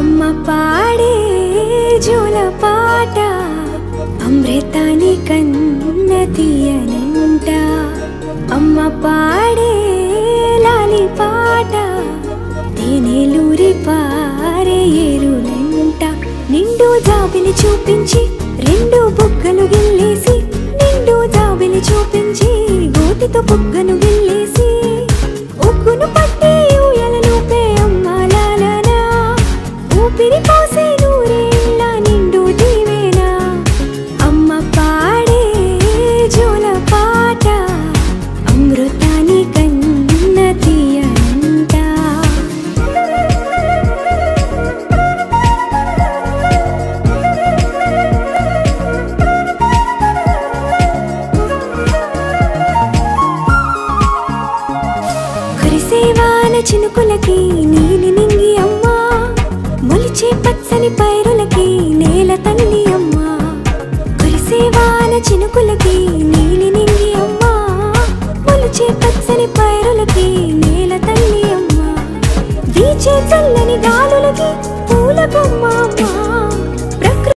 అమ్మ పాడే జోల పాట అమృతాని కన్న తీయనంట అమ్మ పాడే లాలి పాట తేనెలూరి పారే ఏరులంట నిండు జాబిలి చూపించి రెండు బుగ్గలు గిల్లేసి నిండు జాబిలి చూపించి గోటితో బుగ్గను గిల్లేసి ఉగ్గును పట్టి ఊయలను పే అమ్మాలనా ఊపిరి పోసే నూరేళ్ళ నిండు దీవేనా అమ్మ పాడే జోల పాట అమృతాని కన్న తీయనంట కురిసేవాన చినుకులకి నీలి నింగి అమ్మా మొలిచే పచ్చని పైరులకి నేల తల్లి అమ్మా కురిసేవాన చినుకులకి నీలి నింగి అమ్మా మొలిచే పచ్చని పైరులకి నేల తల్లి అమ్మా వీచే చల్లని గాలులకి పూల బొమ్మ అమ్మా